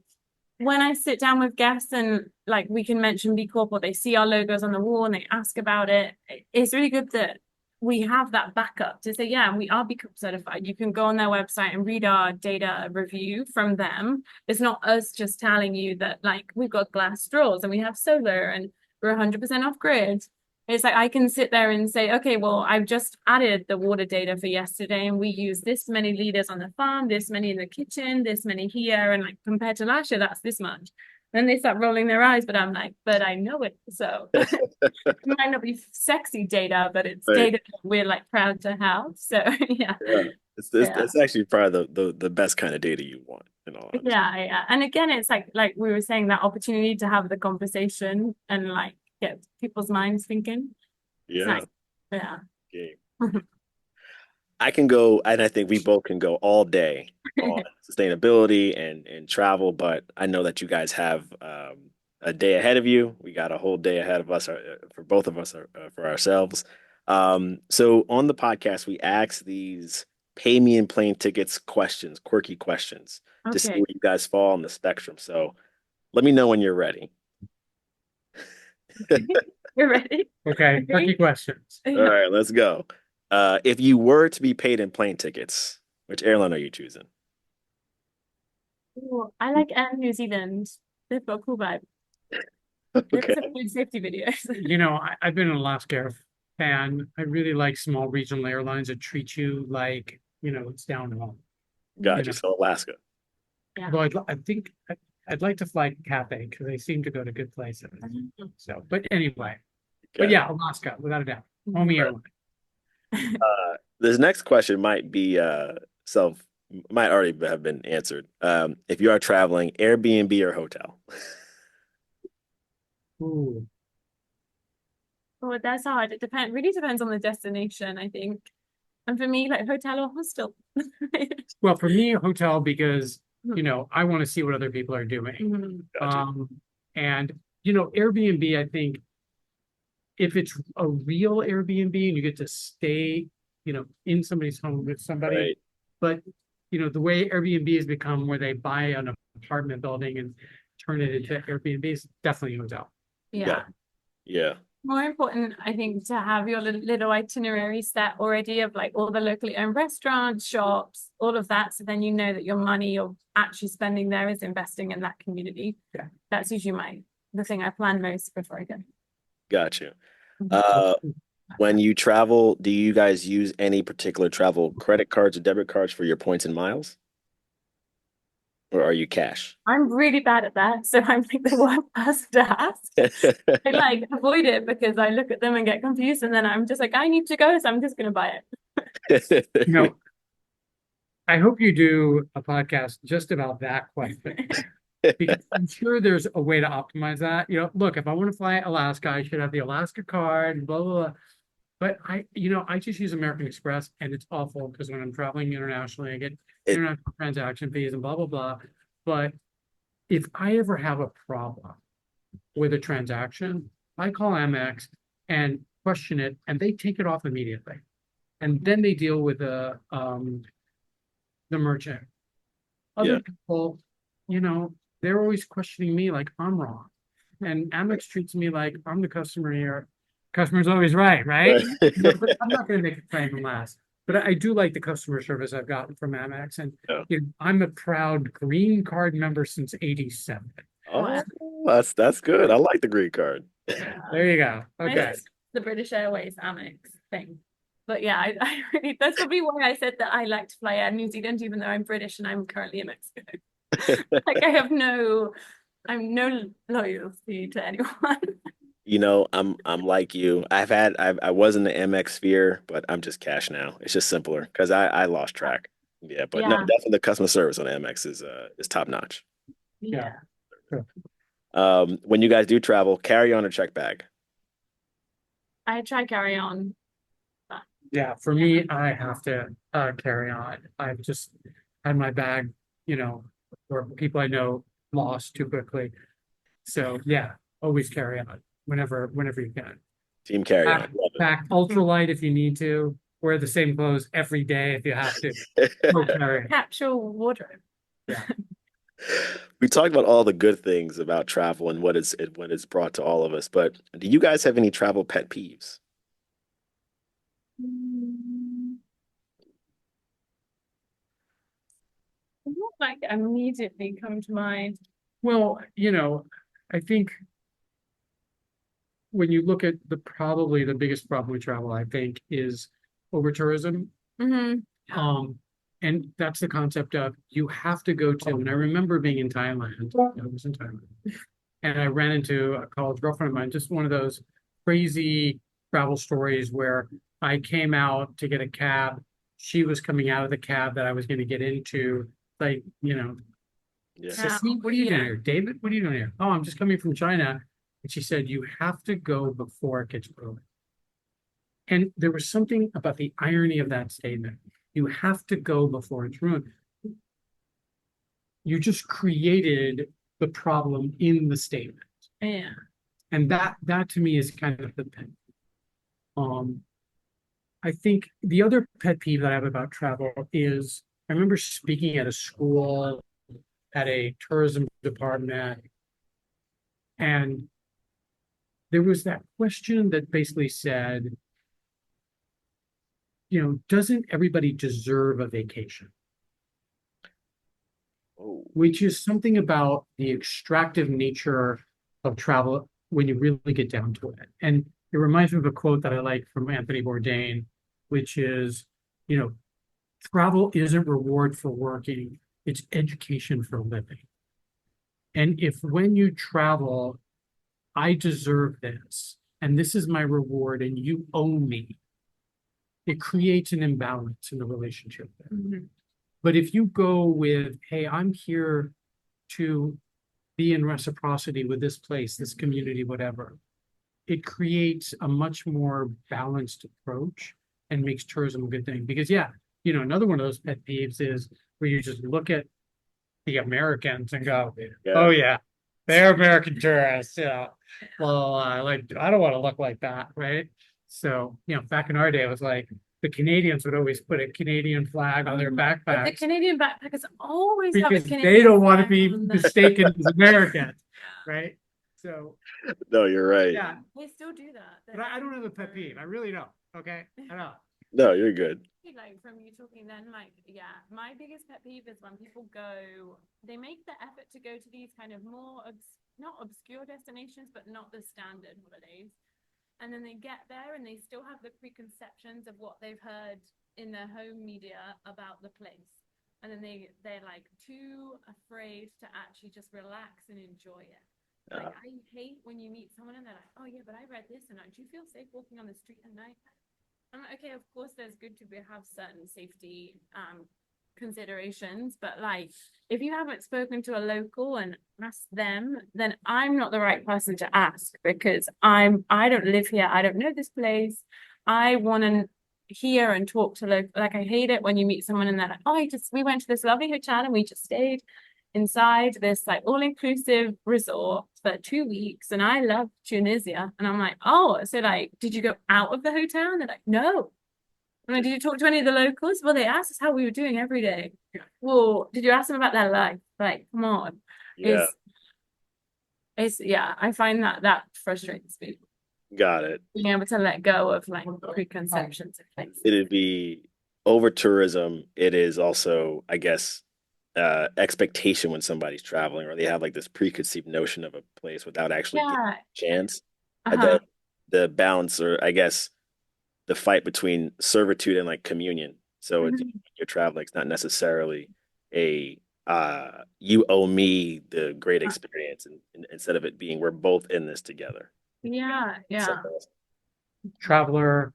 when I sit down with guests and like we can mention B Corp or they see our logos on the wall and they ask about it, it's really good that we have that backup to say, yeah, we are B Corp certified. You can go on their website and read our data review from them. It's not us just telling you that like we've got glass straws and we have solar and we're 100% off grid. It's like I can sit there and say, okay, well, I've just added the water data for yesterday, and we use this many liters on the farm, this many in the kitchen, this many here, and like compared to last year, that's this much. Then they start rolling their eyes, but I'm like, but I know it. So it might not be sexy data, but it's Right. data that we're like proud to have. So yeah. Yeah. It's actually probably the best kind of data you want, in all honesty. Yeah. And again, it's like we were saying, that opportunity to have the conversation and like get people's minds thinking. It's Yeah. nice. Yeah. Game. I can go, and I think we both can go all day on sustainability and travel, but I know that you guys have a day ahead of you. We got a whole day ahead of us for both of us, for ourselves. So on the podcast, we ask these pay me in plane tickets questions, quirky questions, to see Okay. where you guys fall on the spectrum. So let me know when you're ready. You're ready? Okay, quirky questions. All right, let's go. If you were to be paid in plane tickets, which airline are you choosing? Ooh, I like Air New Zealand. They've got a cool vibe. They've Okay. some good safety videos. I've been an Alaska Air fan. I really like small regional airlines that treat you like, it's down home. Gotcha. So Alaska. Yeah. Although I'd like to fly Cathay because they seem to go to good places. So, but anyway, but yeah, Alaska, without a doubt. Homie airline. This next question might be might already have been answered. If you are traveling, Airbnb or hotel? Ooh. Oh, that's hard. Really depends on the destination, I think. And for me, like hotel or hostel. Well, for me, a hotel because I want to see what other people are doing. Gotcha. And Airbnb, I think if it's a real Airbnb and you get to stay, in somebody's home with somebody, Right. but the way Airbnb has become, where they buy an apartment building and turn it into Airbnb, is definitely a hotel. Yeah. Yeah. More important, I think, to have your little itinerary set already of like all the locally owned restaurants, shops, all of that. So then you know that your money you're actually spending there is investing in that community. Yeah. That's usually the thing I plan most before I go. Got you. Mhm. When you travel, do you guys use any particular travel credit cards or debit cards for your points and miles? Or are you cash? I'm really bad at that, so I'm like the worst person to ask. I like avoid it because I look at them and get confused, and then I'm just like, I need to go, so I'm just gonna buy it. You know, I hope you do a podcast just about that question, because I'm sure there's a way to optimize that. Look, if I want to fly Alaska, I should have the Alaska card, blah, blah, blah. But I just use American Express, and it's awful because when I'm traveling internationally, I get It, international transaction fees and blah, blah, blah. But if I ever have a problem with a transaction, I call Amex and question it, and they take it off immediately. And then they deal with the merchant. yeah. Other people, they're always questioning me like I'm wrong. And Amex treats me like I'm the customer here. Customer's always right, right? But I'm not going to make a claim last. But I do like the customer service I've gotten from Amex. And Yeah. I'm a proud green card member since '87. Oh, that's good. I like the green card. There you go. Okay. The British Airways Amex thing. But yeah, I really, that's probably why I said that I like to fly Air New Zealand, even though I'm British and I'm currently in Mexico. Like I'm no loyalty to anyone. I'm like you. I was in the MX sphere, but I'm just cash now. It's just simpler because I lost track. Yeah, but no, Yeah. definitely the customer service on MX is top notch. Yeah. When you guys do travel, carry on or check bag. I try carry on. But Yeah, for me, I have to carry on. I've just had my bag, or people I know lost too quickly. So yeah, always carry on whenever you can. Team carry on. Pack, pack ultralight if you need to. Wear the same clothes every day if you have to. No carry. Capsule wardrobe. Yeah. We talked about all the good things about travel and what it's brought to all of us, but do you guys have any travel pet peeves? Not like immediately come to mind. Well, I think when you look at probably the biggest problem with travel, I think, is over tourism. Mm-hmm. And that's the concept of you have to go to, and I remember being in Thailand. I was in Thailand, and I ran into a college girlfriend of mine, just one of those crazy travel stories where I came out to get a cab. She was coming out of the cab that I was going to get into. Like, Yeah. Sissy, what are you doing here? David, what are you doing here? Oh, I'm just coming from China. And she said, you have to go before it gets ruined. And there was something about the irony of that statement. You have to go before it's ruined. You just created the problem in the statement. Yeah. And that to me is kind of the pet. I think the other pet peeve that I have about travel is I remember speaking at a school at a tourism department, and there was that question that basically said, doesn't everybody deserve a vacation? Oh, Which is something about the extractive nature of travel when you really get down to it. And it reminds me of a quote that I like from Anthony Bourdain, which is, travel isn't reward for working, it's education for living. And if when you travel, I deserve this, and this is my reward, and you owe me, it creates an imbalance in the relationship there. Mm-hmm. But if you go with, hey, I'm here to be in reciprocity with this place, this community, whatever, it creates a much more balanced approach and makes tourism a good thing. Because yeah, another one of those pet peeves is where you just look at the Americans and go, oh yeah, they're American tourists, well, like I don't want to look like that, right? So, back in our day, it was like, the Canadians would always put a Canadian flag on their But the backpacks Canadian backpackers always have a because Canadian they don't want to flag be on them. mistaken as American, right? So No, you're right. yeah, They still do that. but I don't have a pet peeve. I really don't. Okay, I don't. No, you're good. Like from you talking then, like, yeah, my biggest pet peeve is when people go, they make the effort to go to these kind of more, not obscure destinations, but not the standard holidays. And then they get there and they still have the preconceptions of what they've heard in their home media about the place. And then they're like too afraid to actually just relax and enjoy it. Like, I hate when you meet someone and they're like, oh yeah, but I read this, and like, do you feel safe walking on the street at night? I'm like, okay, of course there's good to have certain safety considerations, but like, if you haven't spoken to a local and asked them, then I'm not the right person to ask, because I don't live here, I don't know this place. I want to hear and talk to local. Like, I hate it when you meet someone and they're like, oh, we went to this lovely hotel and we just stayed inside this like all-inclusive resort for 2 weeks, and I love Tunisia. And I'm like, oh, so like, did you go out of the hotel? And they're like, no. I'm like, did you talk to any of the locals? Well, they asked us how we were doing every day. Well, did you ask them about their life? Like, come on. Yeah, It's yeah, I find that frustrates me, got it. being able to let go of like preconceptions of places. It'd be over tourism. It is also, I guess, expectation when somebody's traveling, or they have like this preconceived notion of a place without actually getting Yeah. a chance. And Uh-huh. then the balance, or I guess the fight between servitude and like communion. So it's, Mhm. you're traveling, it's not necessarily a you owe me the great experience, and instead of it being we're both in this together. Yeah, yeah. Traveler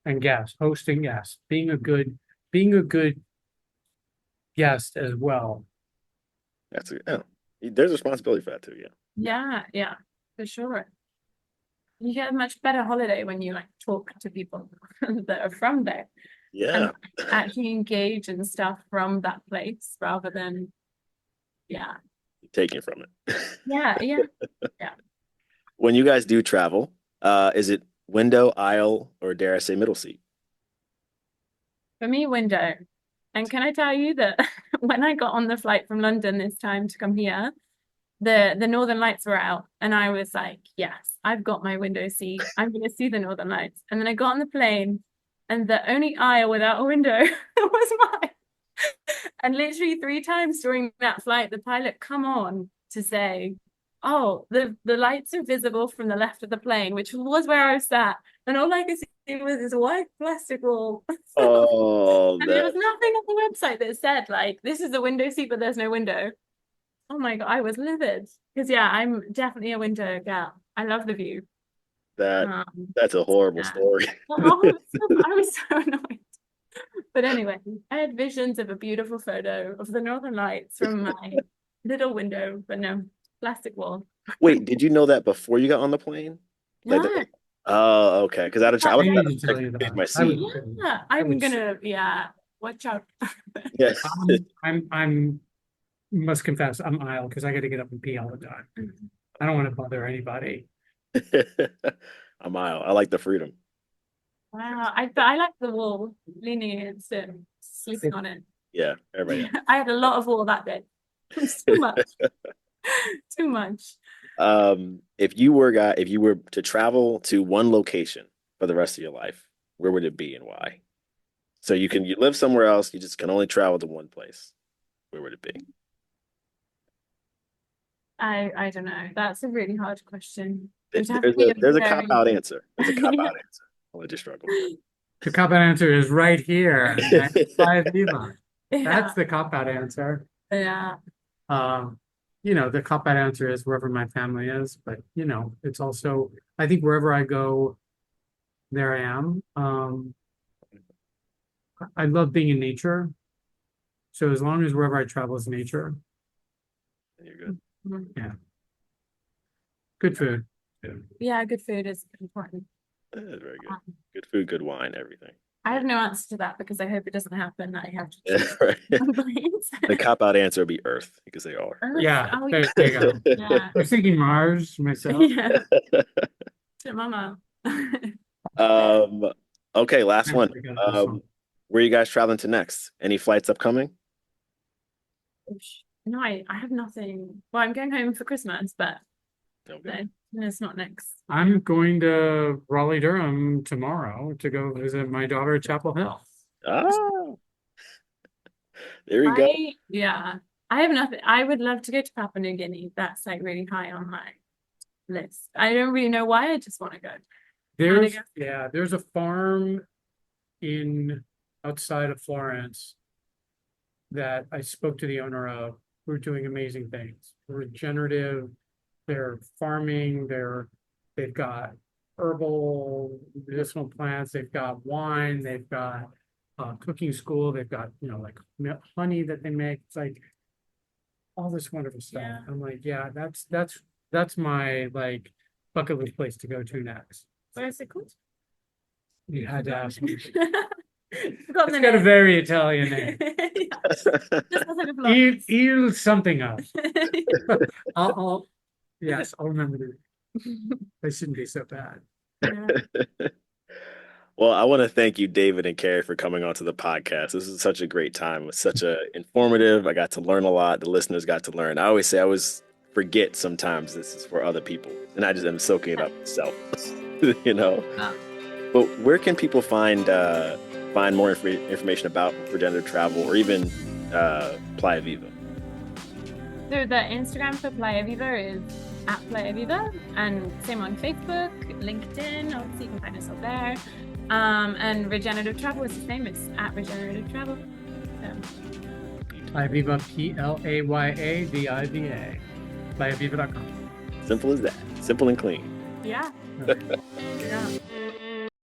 and guest, host and guest, being a good guest as well. That's yeah. There's responsibility for that too. Yeah. Yeah, yeah, for sure. You get a much better holiday when you like talk to people that are from there Yeah. and actually engage in stuff from that place rather than, yeah, Taking from it. yeah, yeah. When you guys do travel, is it window, aisle, or dare I say middle seat? For me, window. And can I tell you that when I got on the flight from London this time to come here, the Northern Lights were out, and I was like, yes, I've got my window seat. I'm going to see the Northern Lights. And then I got on the plane, and the only aisle without a window was mine. And literally 3 times during that flight, the pilot come on to say, oh, the lights are visible from the left of the plane, which was where I was sat. And all I could see was this white plastic wall. Oh, And there was nothing on the website that said, like, this is a window seat, but there's no window. Oh my God, I was livid. Because, yeah, I'm definitely a window gal. I love the view. that Um, that's a horrible yeah. story. I was so annoyed. But anyway, I had visions of a beautiful photo of the Northern Lights from my little window, but no, plastic wall. Wait, did you know that before you got on the plane? Like Yeah, oh, okay. Because I would I try need to tell you to that. my I seat. would, yeah, I'm gonna, yeah, watch out. Yes. I'm must confess, I'm aisle because I got to get up and pee all the time. I don't want to bother anybody. I'm aisle. I like the freedom. Wow, I like the wall, leaning against it, sleeping on it. Yeah, everybody. I had a lot of wall that day. Too much. Too much. If you were to travel to one location for the rest of your life, where would it be and why? So you live somewhere else, you just can only travel to one place. Where would it be? I don't know. That's a really hard question. It There's would have to be a there's a very cop out answer. There's a cop yeah. out answer. I'll let you struggle. The cop out answer is right here. By Viva. Yeah. That's the cop out answer. Yeah. The cop out answer is wherever my family is, but it's also, I think wherever I go, there I am. I love being in nature. So as long as wherever I travel is nature, You're good. Mhm. yeah. Good food. Yeah, good food is important. That is very good. Good food, good wine, everything. I have no answer to that because I hope it doesn't happen. I have to Yeah, choose right. one place. The cop out answer would be Earth because they are. Earth. Yeah, Oh, there you go. yeah. I was thinking Mars myself. Yeah. To mama. Um, Okay, last Yeah, one. we got this one. Where are you guys traveling to next? Any flights upcoming? No, I have nothing. Well, I'm going home for Christmas, but Okay. no, it's not next. I'm going to Raleigh, Durham tomorrow to go visit my daughter at Chapel Hill. Ah, there you go. Yeah, I have nothing. I would love to go to Papua New Guinea. That's like really high on my list. I don't really know why. I just want to go. There's a farm in outside of Florence that I spoke to the owner of, who are doing amazing things. Regenerative, they're farming, they've got herbal medicinal plants, they've got wine, they've got cooking school, they've got, like honey that they make. It's like all this wonderful stuff. Yeah. I'm like, yeah, that's my like bucket list place to go to next. What is it called? You had to ask me. Forgotten the It's got a name. very Italian name. Yeah. Just outside of Florence. Il something else. Yes, I'll remember it. They shouldn't be so bad. Yeah. Well, I want to thank you, David and Carrie, for coming onto the podcast. This was such a great time. It was such a informative. I got to learn a lot. The listeners got to learn. I always say I always forget sometimes this is for other people, and I just am soaking it up myself. Oh. But where can people find more information about regenerative travel or even Playa Viva? So the Instagram for Playa Viva is at Playa Viva, and same on Facebook, LinkedIn. Obviously, you can find us up there. And regenerative travel is the same. It's at regenerative travel. So. Playa Viva, PLAYAVIVA. PlayaViva.com. Simple as that. Simple and clean. Yeah. Okay.